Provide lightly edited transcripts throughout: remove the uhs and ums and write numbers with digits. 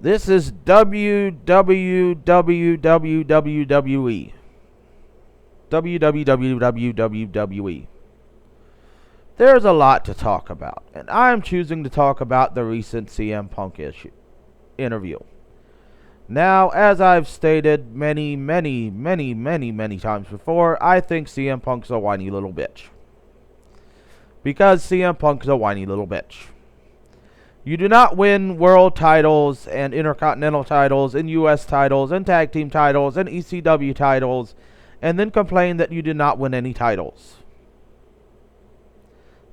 This is WWE. WWE. There's a lot to talk about, and I'm choosing to talk about the recent CM Punk interview. Now, as I've stated many times before, I think CM Punk's a whiny little bitch. Because CM Punk's a whiny little bitch. You do not win world titles and intercontinental titles and US titles and tag team titles and ECW titles and then complain that you did not win any titles.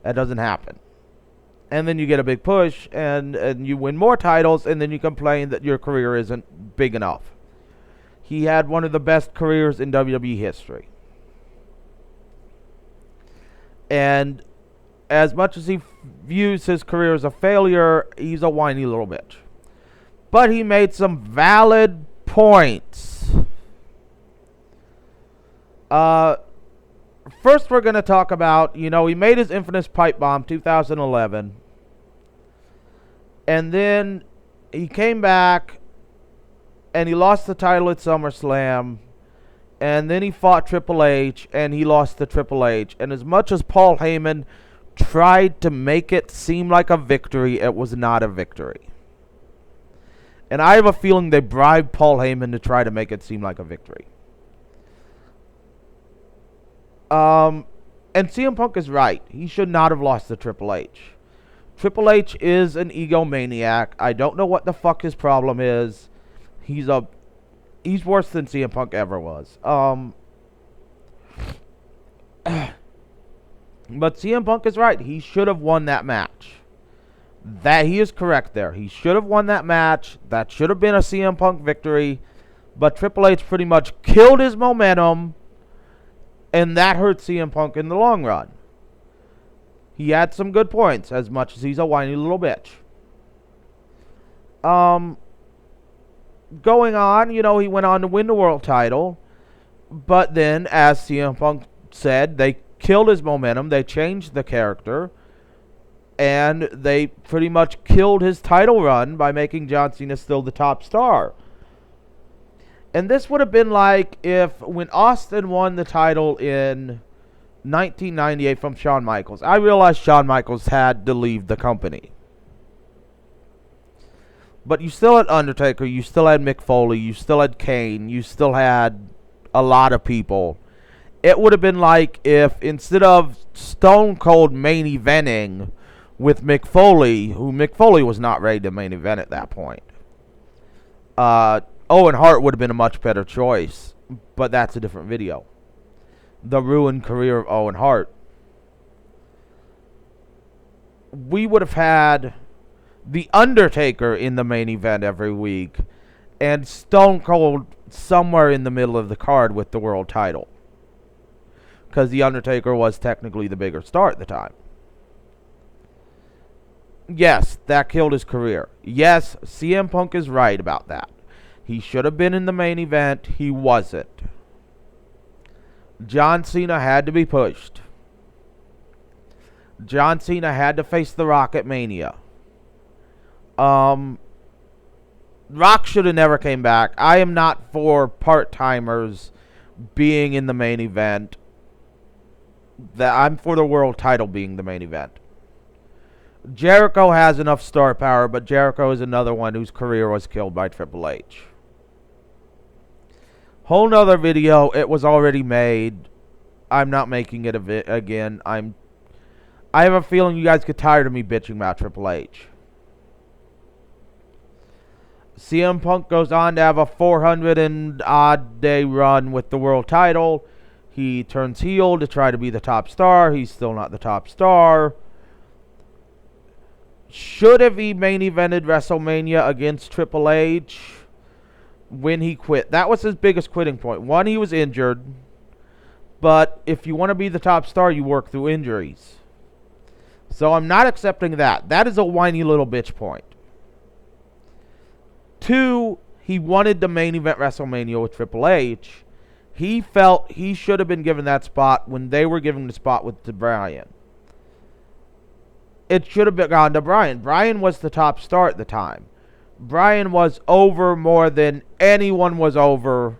That doesn't happen. And then you get a big push and you win more titles and then you complain that your career isn't big enough. He had one of the best careers in WWE history. And as much as he views his career as a failure, he's a whiny little bitch. But he made some valid points. First we're going to talk about, he made his infamous pipe bomb 2011. And then he came back and he lost the title at SummerSlam. And then he fought Triple H and he lost to Triple H. And as much as Paul Heyman tried to make it seem like a victory, it was not a victory. And I have a feeling they bribed Paul Heyman to try to make it seem like a victory. And CM Punk is right. He should not have lost to Triple H. Triple H is an egomaniac. I don't know what the fuck his problem is. He's worse than CM Punk ever was. But CM Punk is right. He should have won that match. That he is correct there. He should have won that match. That should have been a CM Punk victory. But Triple H pretty much killed his momentum. And that hurt CM Punk in the long run. He had some good points, as much as he's a whiny little bitch. Going on, he went on to win the world title. But then, as CM Punk said, they killed his momentum. They changed the character. And they pretty much killed his title run by making John Cena still the top star. And this would have been like if when Austin won the title in 1998 from Shawn Michaels. I realized Shawn Michaels had to leave the company. But you still had Undertaker, you still had Mick Foley, you still had Kane, you still had a lot of people. It would have been like if instead of Stone Cold main eventing with Mick Foley, who Mick Foley was not ready to main event at that point, Owen Hart would have been a much better choice, but that's a different video. The ruined career of Owen Hart. We would have had The Undertaker in the main event every week, and Stone Cold somewhere in the middle of the card with the world title. Because The Undertaker was technically the bigger star at the time. Yes, that killed his career. Yes, CM Punk is right about that. He should have been in the main event. He wasn't. John Cena had to be pushed. John Cena had to face The Rock at Mania. Rock should have never came back. I am not for part-timers being in the main event. I'm for the world title being the main event. Jericho has enough star power, but Jericho is another one whose career was killed by Triple H. Whole nother video. It was already made. I'm not making it again. I have a feeling you guys get tired of me bitching about Triple H. CM Punk goes on to have a 400 and odd day run with the world title. He turns heel to try to be the top star. He's still not the top star. Should have he main evented WrestleMania against Triple H when he quit. That was his biggest quitting point. One, he was injured. But if you want to be the top star, you work through injuries. So I'm not accepting that. That is a whiny little bitch point. Two, he wanted to main event WrestleMania with Triple H. He felt he should have been given that spot when they were giving the spot to Bryan. It should have gone to Bryan. Bryan was the top star at the time. Bryan was over more than anyone was over.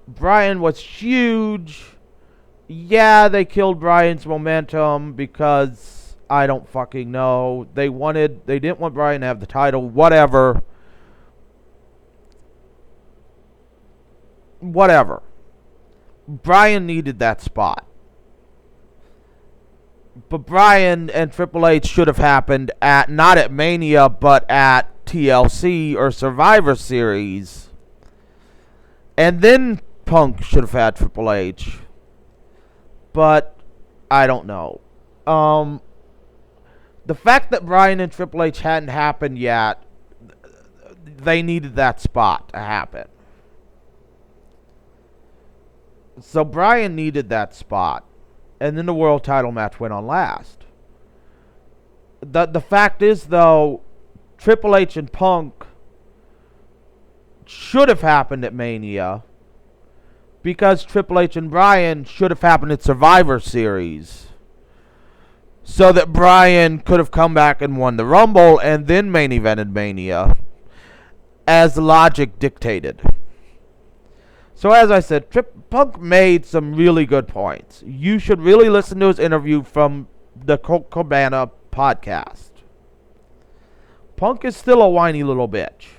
Bryan was huge. Yeah, they killed Bryan's momentum because I don't fucking know. They didn't want Bryan to have the title. Whatever. Bryan needed that spot. But Bryan and Triple H should have happened not at Mania, but at TLC or Survivor Series. And then Punk should have had Triple H. But I don't know. The fact that Bryan and Triple H hadn't happened yet, they needed that spot to happen. So Bryan needed that spot. And then the world title match went on last. The fact is, though, Triple H and Punk should have happened at Mania because Triple H and Bryan should have happened at Survivor Series. So that Bryan could have come back and won the Rumble and then main evented Mania as logic dictated. So as I said, Punk made some really good points. You should really listen to his interview from the Colt Cabana podcast. Punk is still a whiny little bitch.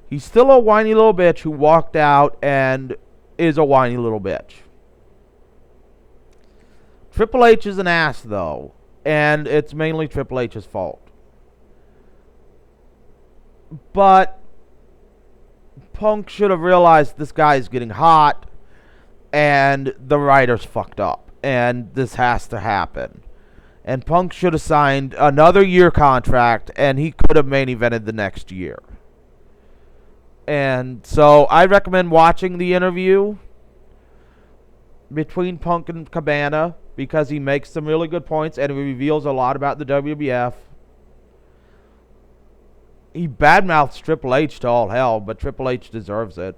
He's still a whiny little bitch who walked out and is a whiny little bitch. Triple H is an ass, though, and it's mainly Triple H's fault. But Punk should have realized this guy is getting hot and the writers fucked up and this has to happen. And Punk should have signed another year contract and he could have main evented the next year. And so I recommend watching the interview between Punk and Cabana because he makes some really good points and he reveals a lot about the WWF. He badmouths Triple H to all hell, but Triple H deserves it.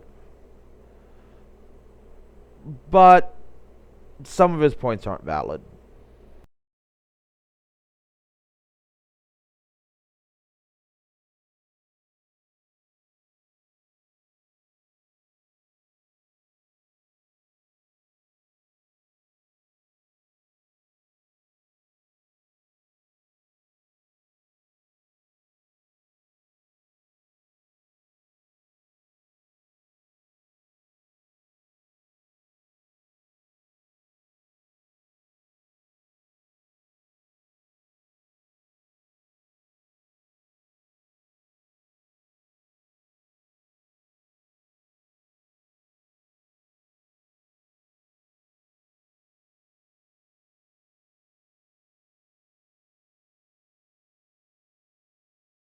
But some of his points aren't valid.